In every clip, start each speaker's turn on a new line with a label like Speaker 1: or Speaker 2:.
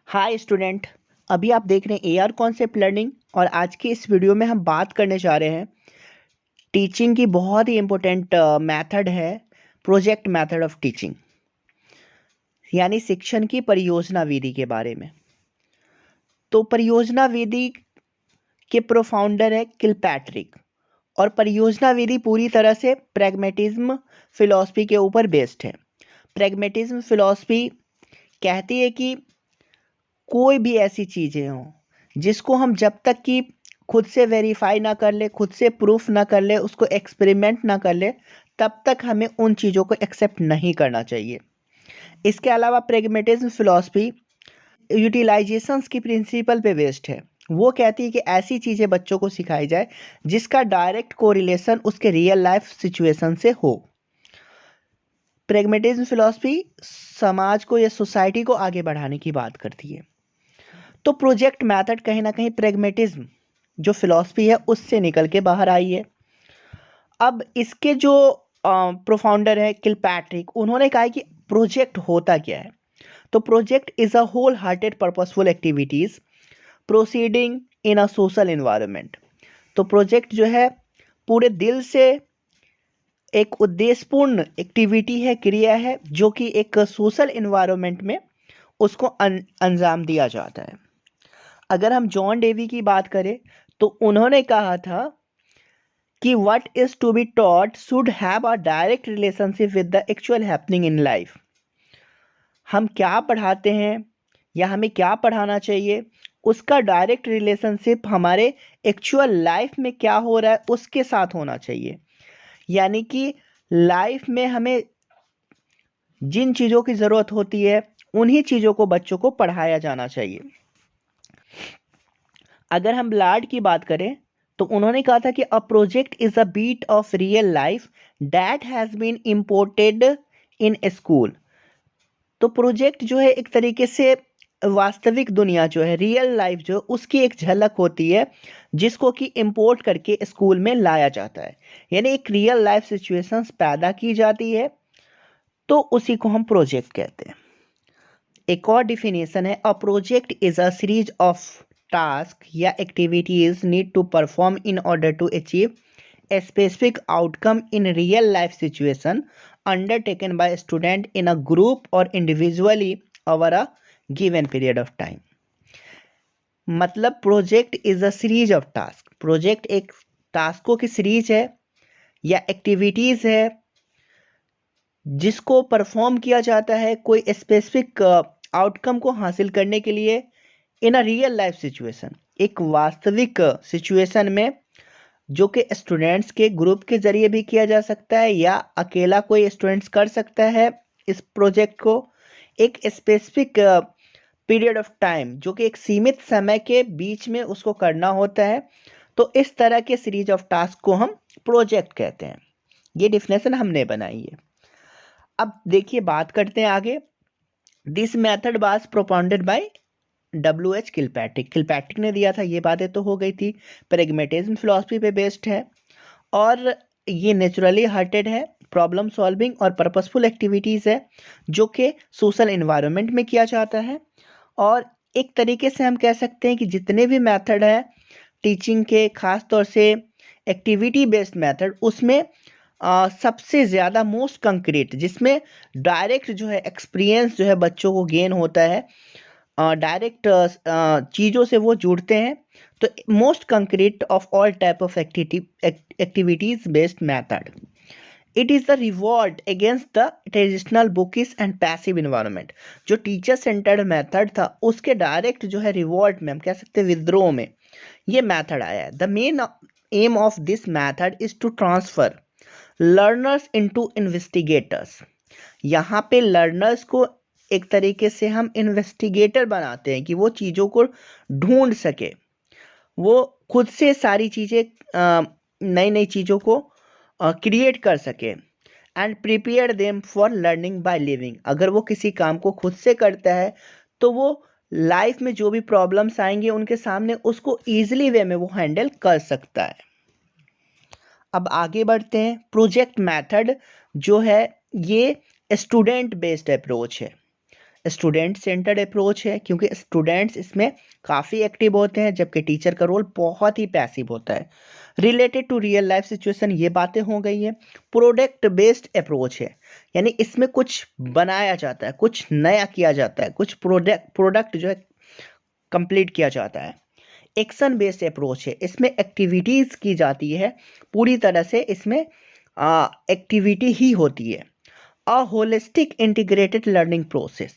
Speaker 1: Hi student. अभी आप देख रहे हैं एआर कॉन्सेप्ट लर्निंग और आज की इस वीडियो में हम बात करने जा रहे हैं टीचिंग की बहुत ही इम्पोर्टेंट मेथड है प्रोजेक्ट मेथड ऑफ टीचिंग, यानी शिक्षण की परियोजना विधि के बारे में। तो परियोजना विधि के प्रोफाउंडर है किलपैट्रिक और परियोजना विधि पूरी तरह से प्रैग्मेटिज्म फिलॉसफी के ऊपर बेस्ड है। प्रैग्मेटिज्म फिलॉसफी कहती है कि कोई भी ऐसी चीज़ें हों जिसको हम जब तक कि खुद से वेरीफाई ना कर ले, खुद से प्रूफ ना कर ले, उसको एक्सपेरिमेंट ना कर ले, तब तक हमें उन चीज़ों को एक्सेप्ट नहीं करना चाहिए। इसके अलावा प्रेगमेटिज्म फिलॉसफी यूटिलाइजेशंस की प्रिंसिपल पे बेस्ड है। वो कहती है कि ऐसी चीज़ें बच्चों को सिखाई जाए जिसका डायरेक्ट कोरिलेशन उसके रियल लाइफ सिचुएशन से हो। प्रेगमेटिज्म फिलॉसफी समाज को या सोसाइटी को आगे बढ़ाने की बात करती है। तो प्रोजेक्ट मेथड कहीं ना कहीं प्रेगमेटिज्म जो फिलॉसफी है उससे निकल के बाहर आई है। अब इसके जो प्रोफाउंडर है किलपैट्रिक, उन्होंने कहा है कि प्रोजेक्ट होता क्या है। तो project is a whole hearted purposeful activities proceeding in a social environment. तो प्रोजेक्ट जो है पूरे दिल से एक उद्देश्यपूर्ण एक्टिविटी है, क्रिया है, जो कि एक सोशल इन्वायरमेंट में उसको अंजाम दिया जाता है। अगर हम जॉन डेवी की बात करें तो उन्होंने कहा था कि what is to be taught should have a direct relationship with the actual happening in life. हम क्या पढ़ाते हैं या हमें क्या पढ़ाना चाहिए, उसका डायरेक्ट रिलेशनशिप हमारे एक्चुअल लाइफ में क्या हो रहा है उसके साथ होना चाहिए। यानी कि लाइफ में हमें जिन चीज़ों की ज़रूरत होती है उन्हीं चीज़ों को बच्चों को पढ़ाया जाना चाहिए। अगर हम ब्लाड की बात करें तो उन्होंने कहा था कि a project is a bit of real life that has been imported in school. तो प्रोजेक्ट जो है एक तरीके से वास्तविक दुनिया जो है, रियल लाइफ जो उसकी एक झलक होती है जिसको कि इम्पोर्ट करके स्कूल में लाया जाता है। यानी एक रियल लाइफ सिचुएशंस पैदा की जाती है, तो उसी को हम प्रोजेक्ट कहते हैं। एक और डिफिनेशन है, a project is a series of task या activities need to perform in order to achieve a specific outcome in real life situation undertaken by student in a group और individually over a given period of time. मतलब project is a series of task. Project एक टास्कों की series है या activities है जिसको perform किया जाता है कोई स्पेसिफिक आउटकम को हासिल करने के लिए इन अ रियल लाइफ सिचुएशन, एक वास्तविक सिचुएशन में, जो कि स्टूडेंट्स के ग्रुप के जरिए भी किया जा सकता है या अकेला कोई स्टूडेंट्स कर सकता है। इस प्रोजेक्ट को एक स्पेसिफिक पीरियड ऑफ टाइम, जो कि एक सीमित समय के बीच में उसको करना होता है। तो इस तरह के सीरीज ऑफ टास्क को हम प्रोजेक्ट कहते हैं। ये डिफिनेशन हमने बनाई है। अब देखिए बात करते हैं आगे। This method was propounded by W H Kilpatrick. Kilpatrick ने दिया था, ये बातें तो हो गई थी। प्रेगमेटिज्म फिलॉसफी पे बेस्ड है और ये नेचुरली हार्टेड है, प्रॉब्लम सॉल्विंग और पर्पसफुल एक्टिविटीज़ है जो कि सोशल इन्वायरमेंट में किया जाता है। और एक तरीके से हम कह सकते हैं कि जितने भी मेथड है टीचिंग के, खास तौर से एक्टिविटी बेस्ड मेथड, उसमें सबसे ज़्यादा मोस्ट कंक्रीट, जिसमें डायरेक्ट जो है एक्सपीरियंस जो है बच्चों को गेन होता है, डायरेक्ट चीज़ों से वो जुड़ते हैं। तो most concrete of all type of activities based method, it is the revolt against the traditional bookish and passive environment. जो टीचर सेंटर्ड मेथड था उसके डायरेक्ट जो है रिवॉल्ट में, हम कह सकते हैं विद्रोह में, ये मेथड आया है। The main aim of this method is to transfer learners into investigators. यहाँ पे लर्नर्स को एक तरीके से हम इन्वेस्टिगेटर बनाते हैं कि वो चीज़ों को ढूंढ सके, वो खुद से सारी चीज़ें, नई नई चीज़ों को क्रिएट कर सके। And prepare them for learning by living. अगर वो किसी काम को खुद से करता है तो वो लाइफ में जो भी प्रॉब्लम्स आएंगे उनके सामने उसको ईजिली वे में वो हैंडल कर सकता है। अब आगे बढ़ते हैं। प्रोजेक्ट मेथड जो है ये स्टूडेंट बेस्ड अप्रोच है। स्टूडेंट सेंटर्ड अप्रोच है, क्योंकि स्टूडेंट्स इसमें काफ़ी एक्टिव होते हैं जबकि टीचर का रोल बहुत ही पैसिव होता है। Related to real life situation, ये बातें हो गई हैं। प्रोडक्ट बेस्ड अप्रोच है, यानी इसमें कुछ बनाया जाता है, कुछ नया किया जाता है, कुछ प्रोडक्ट जो है कंप्लीट किया जाता है। एक्शन बेस्ड अप्रोच है, इसमें एक्टिविटीज़ की जाती है, पूरी तरह से इसमें एक्टिविटी ही होती है। A holistic integrated learning process,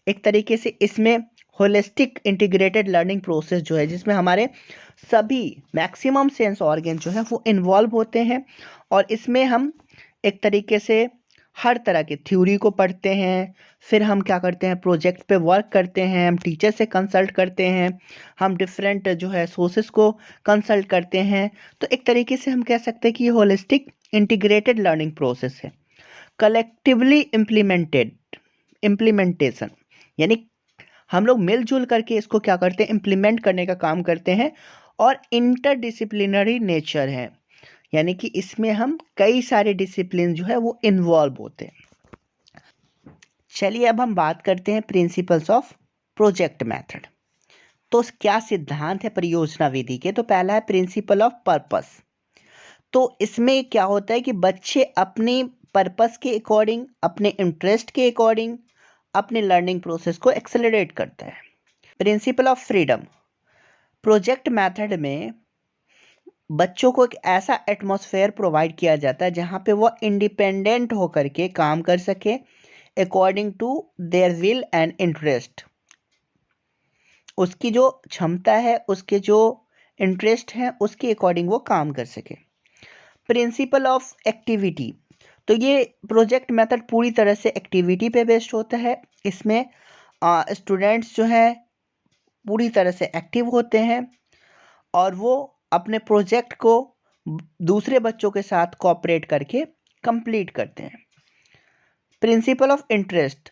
Speaker 1: एक तरीके से इसमें होलिस्टिक इंटीग्रेटेड लर्निंग प्रोसेस जो है, जिसमें हमारे सभी मैक्सिमम सेंस ऑर्गन जो है वो इन्वॉल्व होते हैं, और इसमें हम एक तरीके से हर तरह की थ्योरी को पढ़ते हैं, फिर हम क्या करते हैं, प्रोजेक्ट पे वर्क करते हैं, हम टीचर से कंसल्ट करते हैं, हम डिफरेंट जो है सोर्सेस को कंसल्ट करते हैं। तो एक तरीके से हम कह सकते हैं कि ये होलिस्टिक इंटीग्रेटेड लर्निंग प्रोसेस है। कलेक्टिवली इम्प्लीमेंटेशन, यानी हम लोग मिलजुल करके इसको क्या करते हैं, इम्प्लीमेंट करने का काम करते हैं। और इंटरडिसिप्लिनरी नेचर है, यानी कि इसमें हम कई सारे डिसिप्लिन जो है वो इन्वॉल्व होते हैं। चलिए अब हम बात करते हैं प्रिंसिपल्स ऑफ प्रोजेक्ट मेथड। तो क्या सिद्धांत है परियोजना विधि के? तो पहला है प्रिंसिपल ऑफ पर्पस। तो इसमें क्या होता है कि बच्चे अपने पर्पस के अकॉर्डिंग, अपने इंटरेस्ट के अकॉर्डिंग अपने लर्निंग प्रोसेस को एक्सेलरेट करता है। Principle of freedom, project method में बच्चों को एक ऐसा एटमॉस्फेयर प्रोवाइड किया जाता है जहाँ पे वो इंडिपेंडेंट होकर के काम कर सके according to their will and interest. उसकी जो क्षमता है, उसके जो इंटरेस्ट हैं, उसके अकॉर्डिंग वो काम कर सके। प्रिंसिपल ऑफ एक्टिविटी, तो ये प्रोजेक्ट मेथड पूरी तरह से एक्टिविटी पे बेस्ड होता है। इसमें स्टूडेंट्स जो हैं पूरी तरह से एक्टिव होते हैं और वो अपने प्रोजेक्ट को दूसरे बच्चों के साथ कोऑपरेट करके कंप्लीट करते हैं। प्रिंसिपल ऑफ इंटरेस्ट,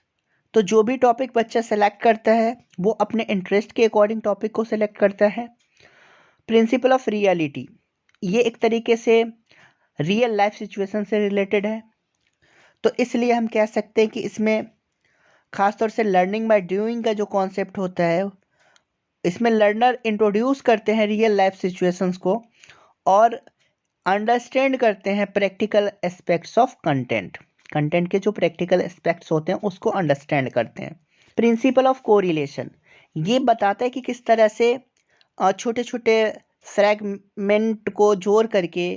Speaker 1: तो जो भी टॉपिक बच्चा सेलेक्ट करता है वो अपने इंटरेस्ट के अकॉर्डिंग टॉपिक को सेलेक्ट करता है। प्रिंसिपल ऑफ रियलिटी, ये एक तरीके से रियल लाइफ सिचुएशन से रिलेटेड है, तो इसलिए हम कह सकते हैं कि इसमें खासतौर से लर्निंग बाय डूइंग का जो कॉन्सेप्ट होता है, इसमें लर्नर इंट्रोड्यूस करते हैं रियल लाइफ सिचुएशंस को और अंडरस्टैंड करते हैं practical aspects of content. Content के जो प्रैक्टिकल एस्पेक्ट्स होते हैं उसको अंडरस्टैंड करते हैं। प्रिंसिपल ऑफ कोरिलेशन, ये बताता है कि किस तरह से छोटे छोटे फ्रैगमेंट को जोड़ करके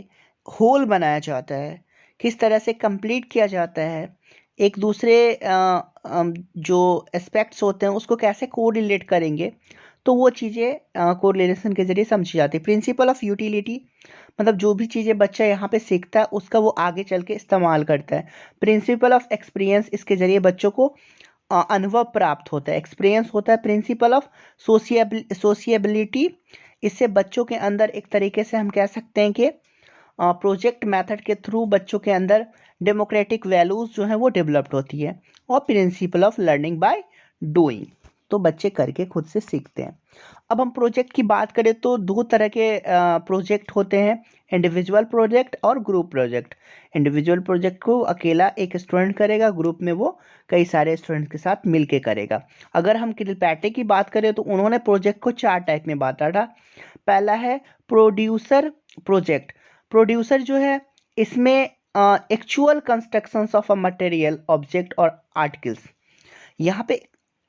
Speaker 1: होल बनाया जाता है, किस तरह से कंप्लीट किया जाता है, एक दूसरे जो एस्पेक्ट्स होते हैं उसको कैसे कोरिलेट करेंगे, तो वो चीज़ें कोरिलेशन के ज़रिए समझी जाती है। प्रिंसिपल ऑफ यूटिलिटी, मतलब जो भी चीज़ें बच्चा यहाँ पे सीखता है उसका वो आगे चल के इस्तेमाल करता है। प्रिंसिपल ऑफ एक्सपीरियंस, इसके ज़रिए बच्चों को अनुभव प्राप्त होता है, एक्सपीरियंस होता है। प्रिंसिपल ऑफ सोशिएबिलिटी, इससे बच्चों के अंदर एक तरीके से हम कह सकते हैं कि प्रोजेक्ट मेथड के थ्रू बच्चों के अंदर डेमोक्रेटिक वैल्यूज़ जो हैं वो डेवलप्ड होती है। और principle of learning by doing, तो बच्चे करके खुद से सीखते हैं। अब हम प्रोजेक्ट की बात करें तो दो तरह के प्रोजेक्ट होते हैं, इंडिविजुअल प्रोजेक्ट और ग्रुप प्रोजेक्ट। इंडिविजुअल प्रोजेक्ट को अकेला एक स्टूडेंट करेगा, ग्रुप में वो कई सारे स्टूडेंट्स के साथ मिलके करेगा। अगर हम किलपैटे की बात करें तो उन्होंने प्रोजेक्ट को 4 टाइप में बांटा था। पहला है प्रोड्यूसर प्रोजेक्ट। प्रोड्यूसर जो है इसमें actual constructions of a material, object और आर्टिकल्स, यहाँ पे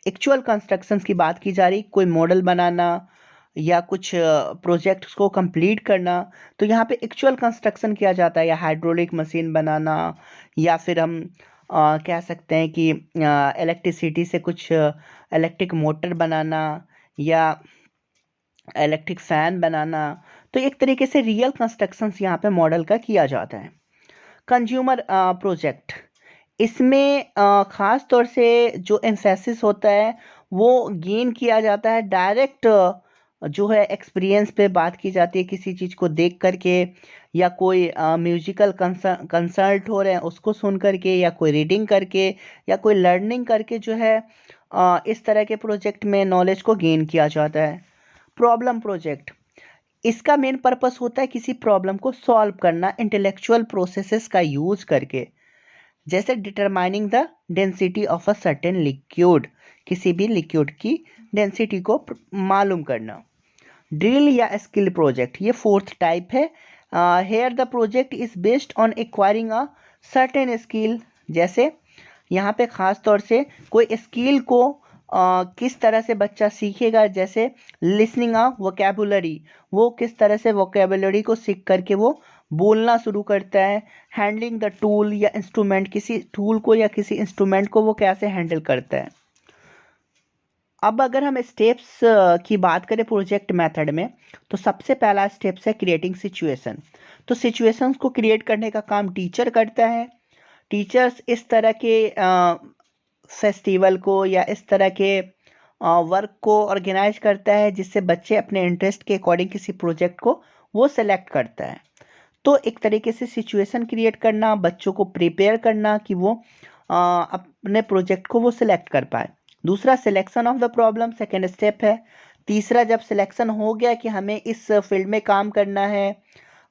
Speaker 1: एक्चुअल कंस्ट्रक्शंस की बात की जा रही, कोई मॉडल बनाना या कुछ प्रोजेक्ट्स को कंप्लीट करना, तो यहाँ पे एक्चुअल कंस्ट्रक्शन किया जाता है, या हाइड्रोलिक मशीन बनाना, या फिर हम कह सकते हैं कि इलेक्ट्रिसिटी से कुछ इलेक्ट्रिक मोटर बनाना या इलेक्ट्रिक फ़ैन बनाना। तो एक तरीके से रियल कंस्ट्रक्शंस यहाँ पे मॉडल का किया जाता है। कंज्यूमर प्रोजेक्ट, इसमें ख़ास तौर से जो एम्फेसिस होता है वो गेन किया जाता है डायरेक्ट, जो है एक्सपीरियंस पे बात की जाती है, किसी चीज़ को देख करके या कोई म्यूजिकल कंसर्ट हो रहे हैं उसको सुन करके, या कोई रीडिंग करके, या कोई लर्निंग करके जो है इस तरह के प्रोजेक्ट में नॉलेज को गेन किया जाता है। प्रॉब्लम प्रोजेक्ट, इसका मेन पर्पस होता है किसी प्रॉब्लम को सॉल्व करना इंटेलेक्चुअल प्रोसेसेस का यूज़ करके। जैसे determining the density of a certain liquid, किसी भी लिक्विड की डेंसिटी को मालूम करना। ड्रिल या स्किल प्रोजेक्ट, ये फोर्थ टाइप है। Here the project is based on acquiring a certain skill, जैसे यहाँ पे ख़ास तौर से कोई स्किल को किस तरह से बच्चा सीखेगा, जैसे लिसनिंग अ वोकेबुलरी, वो किस तरह से वोकेबुलरी को सीख करके वो बोलना शुरू करता है। हैंडलिंग द टूल या इंस्ट्रूमेंट, किसी टूल को या किसी इंस्ट्रूमेंट को वो कैसे हैंडल करता है। अब अगर हम स्टेप्स की बात करें प्रोजेक्ट मेथड में, तो सबसे पहला स्टेप्स है क्रिएटिंग सिचुएशन। तो सिचुएशंस को क्रिएट करने का काम टीचर करता है। टीचर्स इस तरह के फेस्टिवल को या इस तरह के वर्क को ऑर्गेनाइज करता है जिससे बच्चे अपने इंटरेस्ट के अकॉर्डिंग किसी प्रोजेक्ट को वो सेलेक्ट करता है। तो एक तरीके से सिचुएशन क्रिएट करना, बच्चों को प्रिपेयर करना कि वो अपने प्रोजेक्ट को वो सिलेक्ट कर पाए। दूसरा selection of the problem, second step है। तीसरा, जब सिलेक्शन हो गया कि हमें इस फील्ड में काम करना है,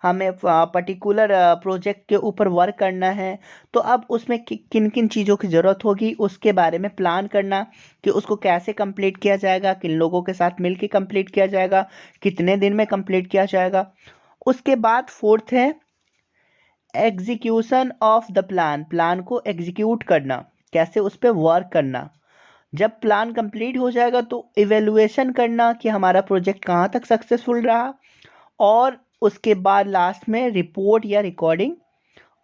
Speaker 1: हमें पर्टिकुलर प्रोजेक्ट के ऊपर वर्क करना है, तो अब उसमें किन किन चीज़ों की ज़रूरत होगी उसके बारे में प्लान करना कि उसको कैसे कंप्लीट किया जाएगा, किन लोगों के साथ मिलके कंप्लीट किया जाएगा, कितने दिन में कंप्लीट किया जाएगा। उसके बाद फोर्थ है execution of the plan, plan को एग्जीक्यूट करना, कैसे उस पर वर्क करना। जब प्लान कंप्लीट हो जाएगा तो इवेलुएशन करना कि हमारा प्रोजेक्ट कहाँ तक सक्सेसफुल रहा, और उसके बाद लास्ट में रिपोर्ट या रिकॉर्डिंग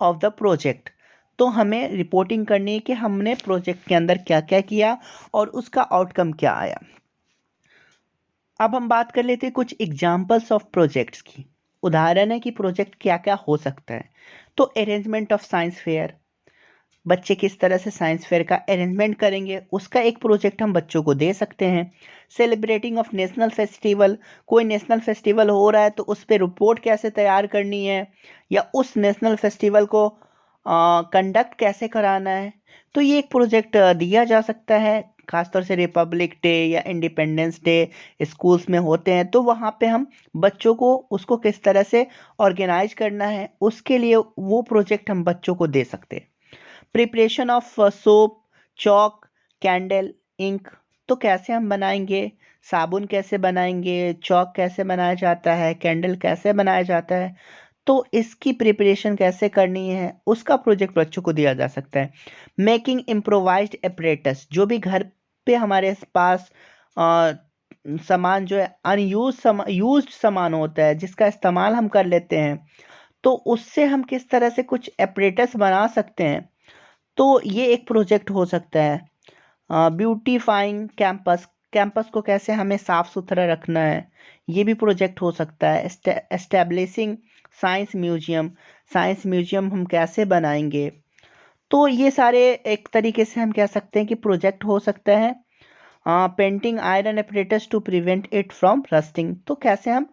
Speaker 1: ऑफ द प्रोजेक्ट। तो हमें रिपोर्टिंग करनी है कि हमने प्रोजेक्ट के अंदर क्या क्या किया और उसका आउटकम क्या आया। अब हम बात कर लेते हैं कुछ एग्जाम्पल्स ऑफ प्रोजेक्ट्स की। उदाहरण है कि प्रोजेक्ट क्या क्या हो सकता है। तो अरेंजमेंट ऑफ साइंस फेयर, बच्चे किस तरह से साइंस फेयर का अरेंजमेंट करेंगे उसका एक प्रोजेक्ट हम बच्चों को दे सकते हैं। सेलिब्रेटिंग ऑफ नेशनल फेस्टिवल, कोई नेशनल फेस्टिवल हो रहा है तो उस पर रिपोर्ट कैसे तैयार करनी है, या उस नेशनल फेस्टिवल को कंडक्ट कैसे कराना है, तो ये एक प्रोजेक्ट दिया जा सकता है। खासतौर से रिपब्लिक डे या इंडिपेंडेंस डे स्कूल्स में होते हैं, तो वहाँ पे हम बच्चों को उसको किस तरह से ऑर्गेनाइज करना है उसके लिए वो प्रोजेक्ट हम बच्चों को दे सकते हैं। Preparation of soap, chalk, candle, ink, तो कैसे हम बनाएंगे, साबुन कैसे बनाएंगे, चॉक कैसे बनाया जाता है, कैंडल कैसे बनाया जाता है, तो इसकी प्रिपरेशन कैसे करनी है उसका प्रोजेक्ट बच्चों को दिया जा सकता है। मेकिंग इम्प्रोवाइज्ड एपरेटस, जो भी घर पे हमारे पास सामान जो है यूज्ड सामान होता है जिसका इस्तेमाल हम कर लेते हैं, तो उससे हम किस तरह से कुछ एपरेटस बना सकते हैं, तो ये एक प्रोजेक्ट हो सकता है। ब्यूटीफाइंग कैंपस, कैंपस को कैसे हमें साफ सुथरा रखना है, ये भी प्रोजेक्ट हो सकता है। Establishing science museum, science museum हम कैसे बनाएंगे, तो ये सारे एक तरीके से हम कह सकते हैं कि प्रोजेक्ट हो सकता है। Painting iron apparatus to prevent it from rusting, तो कैसे हम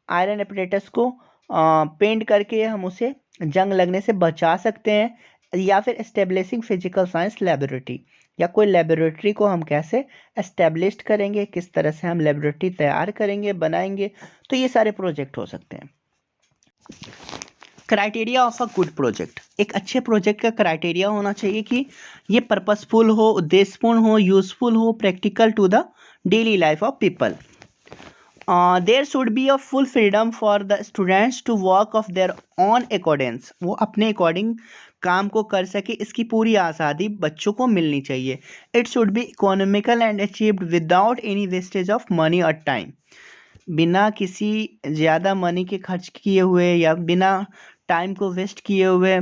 Speaker 1: आयरन एपरेटस को पेंट करके हम उसे जंग लगने से बचा सकते हैं। या फिर एस्टेब्लिशिंग फिजिकल साइंस लेबोरेटरी, या कोई लेबोरेटरी को हम कैसे एस्टेब्लिश करेंगे, किस तरह से हम लेबोरेटरी तैयार करेंगे बनाएंगे, तो ये सारे प्रोजेक्ट हो सकते हैं। Criteria of a good project, एक अच्छे प्रोजेक्ट का क्राइटेरिया होना चाहिए कि ये पर्पसफुल हो, उद्देश्यपूर्ण हो, यूजफुल हो, practical to the daily life of people. There should be a full freedom for the students to work of their on accordance, वो अपने अकॉर्डिंग काम को कर सके, इसकी पूरी आज़ादी बच्चों को मिलनी चाहिए। It should be economical and achieved without any wastage of money और टाइम, बिना किसी ज़्यादा मनी के खर्च किए हुए या बिना टाइम को वेस्ट किए हुए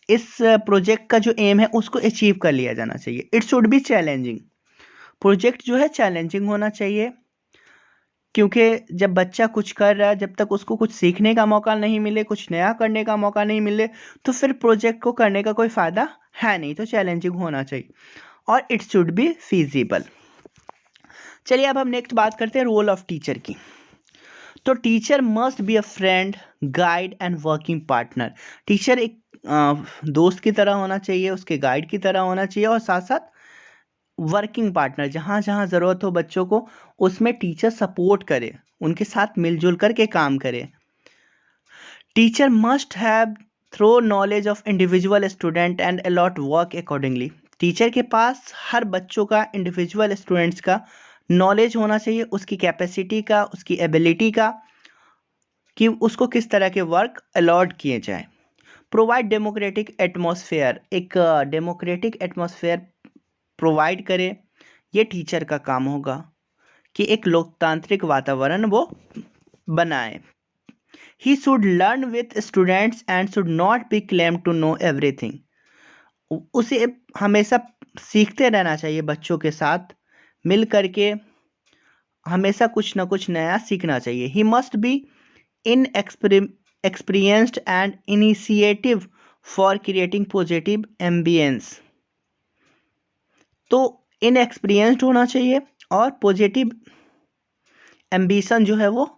Speaker 1: इस प्रोजेक्ट का जो एम है उसको अचीव कर लिया जाना चाहिए। It should be challenging, project जो है चैलेंजिंग होना चाहिए, क्योंकि जब बच्चा कुछ कर रहा है जब तक उसको कुछ सीखने का मौका नहीं मिले, कुछ नया करने का मौका नहीं मिले, तो फिर प्रोजेक्ट को करने का कोई फ़ायदा है नहीं। तो चैलेंजिंग होना चाहिए और इट शुड बी फीजिबल। चलिए अब हम नेक्स्ट बात करते हैं रोल ऑफ टीचर की। तो teacher must be a friend, guide and working partner, teacher एक दोस्त की तरह होना चाहिए, उसके गाइड की तरह होना चाहिए, और साथ साथ वर्किंग पार्टनर, जहाँ जहाँ ज़रूरत हो बच्चों को उसमें टीचर सपोर्ट करे, उनके साथ मिलजुल करके काम करे। Teacher must have thorough knowledge of individual student and allot work accordingly. Teacher के पास हर बच्चों का, इंडिविजुअल स्टूडेंट्स का नॉलेज होना चाहिए, उसकी कैपेसिटी का, उसकी एबिलिटी का, कि उसको किस तरह के वर्क अलॉट किए जाएं। प्रोवाइड डेमोक्रेटिक एटमॉस्फेयर, एक डेमोक्रेटिक एटमॉस्फेयर प्रोवाइड करे, ये टीचर का काम होगा कि एक लोकतांत्रिक वातावरण वो बनाए। He should learn with students and should not be claim to know everything. उसे हमेशा सीखते रहना चाहिए, बच्चों के साथ मिल करके हमेशा कुछ ना कुछ नया सीखना चाहिए। He must be in experienced and initiative for creating positive ambience। तो inexperienced होना चाहिए और पॉजिटिव एम्बिशन जो है वो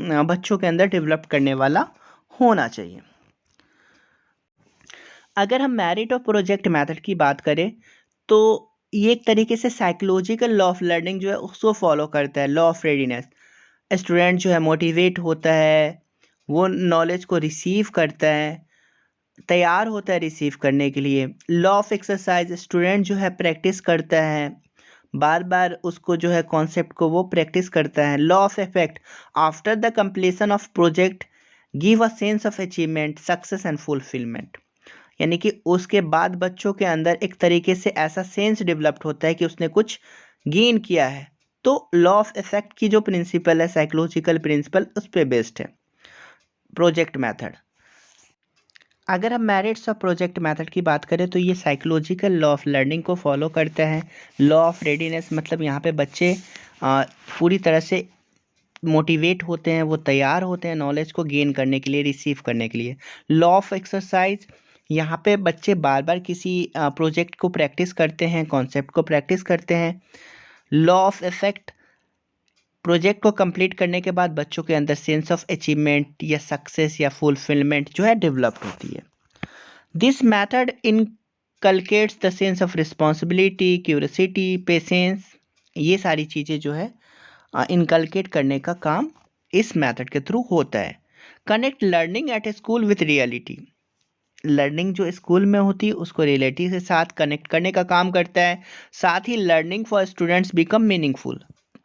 Speaker 1: बच्चों के अंदर डेवलप करने वाला होना चाहिए। अगर हम मेरिट और प्रोजेक्ट मेथड की बात करें तो ये एक तरीके से साइकोलॉजिकल लॉ ऑफ लर्निंग जो है उसको फॉलो करता है। लॉ ऑफ रेडीनेस, स्टूडेंट जो है मोटिवेट होता है, वो नॉलेज को रिसीव करता है, तैयार होता है रिसीव करने के लिए। लॉ ऑफ एक्सरसाइज, स्टूडेंट जो है प्रैक्टिस करता है, बार बार उसको जो है कॉन्सेप्ट को वो प्रैक्टिस करता है। Law of effect, after the completion of project give a sense of achievement, success and fulfilment. यानी कि उसके बाद बच्चों के अंदर एक तरीके से ऐसा सेंस डेवलप्ड होता है कि उसने कुछ गेन किया है। तो लॉ ऑफ इफेक्ट की जो प्रिंसिपल है, साइकोलॉजिकल प्रिंसिपल, उस पर बेस्ड है प्रोजेक्ट मेथड। अगर हम मेरिट्स ऑफ प्रोजेक्ट मेथड की बात करें तो ये साइकोलॉजिकल लॉ ऑफ लर्निंग को फॉलो करते हैं। लॉ ऑफ रेडीनेस मतलब यहाँ पे बच्चे पूरी तरह से मोटिवेट होते हैं, वो तैयार होते हैं नॉलेज को गेन करने के लिए, रिसीव करने के लिए। लॉ ऑफ एक्सरसाइज, यहाँ पे बच्चे बार बार किसी प्रोजेक्ट को प्रैक्टिस करते हैं, कॉन्सेप्ट को प्रैक्टिस करते हैं। लॉ ऑफ इफेक्ट, प्रोजेक्ट को कंप्लीट करने के बाद बच्चों के अंदर सेंस ऑफ अचीवमेंट या सक्सेस या फुलफिलमेंट जो है डेवलप होती है। This method inculcates the sense of responsibility, curiosity, patience, ये सारी चीज़ें जो है इनकलकेट करने का काम इस मेथड के थ्रू होता है। Connect learning at A school with reality, learning जो स्कूल में होती है उसको रियलिटी के साथ कनेक्ट करने का काम करता है। साथ ही learning for students become meaningful,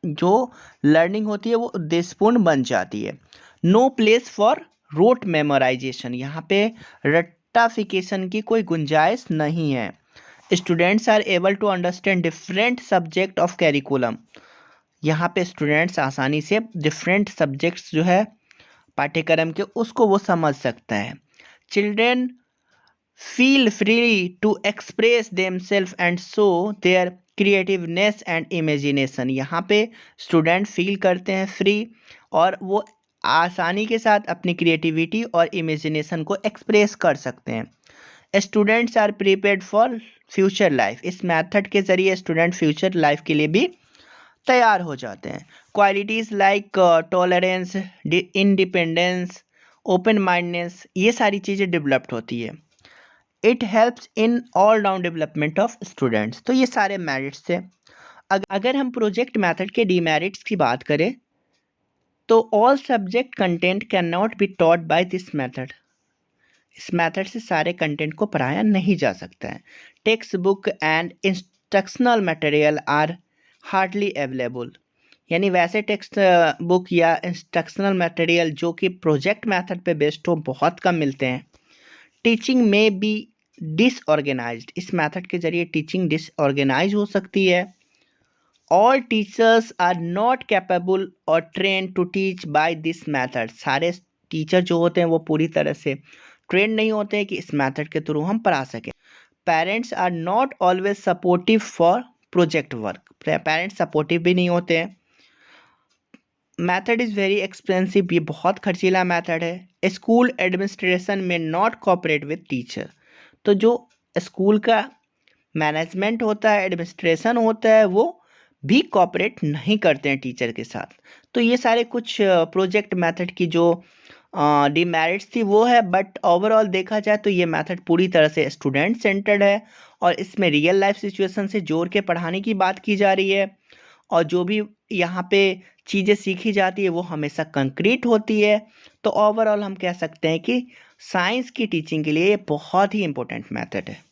Speaker 1: जो लर्निंग होती है वो उद्देश्यपूर्ण बन जाती है। No place for rote memorisation, यहाँ पे रट्टाफिकेशन की कोई गुंजाइश नहीं है। Students are able to understand different subject of curriculum, यहाँ पे स्टूडेंट्स आसानी से डिफरेंट सब्जेक्ट्स जो है पाठ्यक्रम के उसको वो समझ सकता है। Children feel free to express themselves and show their creativeness and imagination, यहाँ पे स्टूडेंट फील करते हैं फ्री और वो आसानी के साथ अपनी क्रिएटिविटी और इमेजिनेशन को एक्सप्रेस कर सकते हैं। Students are prepared for future life, इस मेथड के ज़रिए स्टूडेंट फ्यूचर लाइफ के लिए भी तैयार हो जाते हैं। Qualities like tolerance, independence, open mindness, ये सारी चीज़ें डेवलप्ड होती है। It helps in all round development of students, तो ये सारे मेरिट्स थे। अगर हम प्रोजेक्ट मेथड के डीमेरिट्स की बात करें तो all subject content can not be taught by this method, इस मेथड से सारे कंटेंट को पढ़ाया नहीं जा सकता है। Text book and instructional material are hardly available, यानी वैसे टेक्स्ट बुक या इंस्ट्रक्शनल मटेरियल जो कि प्रोजेक्ट मेथड पे बेस्ड हो बहुत कम मिलते हैं। टीचिंग में बी डिसऑर्गेनाइज्ड, इस मेथड के जरिए टीचिंग डिसऑर्गेनाइज हो सकती है। All teachers are not capable और train to teach by this method, सारे टीचर जो होते हैं वो पूरी तरह से ट्रेन नहीं होते हैं कि इस मेथड के थ्रू हम पढ़ा सकें। Parents are not always supportive for project work, parents supportive भी नहीं होते हैं। मेथड इज़ वेरी एक्सपेंसिव, ये बहुत खर्चीला मेथड है। स्कूल एडमिनिस्ट्रेशन में नॉट कोऑपरेट विद टीचर, तो जो स्कूल का मैनेजमेंट होता है, एडमिनिस्ट्रेशन होता है, वो भी कोऑपरेट नहीं करते हैं टीचर के साथ। तो ये सारे कुछ प्रोजेक्ट मेथड की जो डीमेरिट्स थी वो है, बट ओवरऑल देखा जाए तो ये मेथड पूरी तरह से स्टूडेंट सेंटर्ड है और इसमें रियल लाइफ सिचुएशन से जोड़ के पढ़ाने की बात की जा रही है। और जो भी यहाँ पे चीज़ें सीखी जाती है वो हमेशा कंक्रीट होती है। तो ओवरऑल हम कह सकते हैं कि साइंस की टीचिंग के लिए ये बहुत ही इम्पोर्टेंट मेथड है।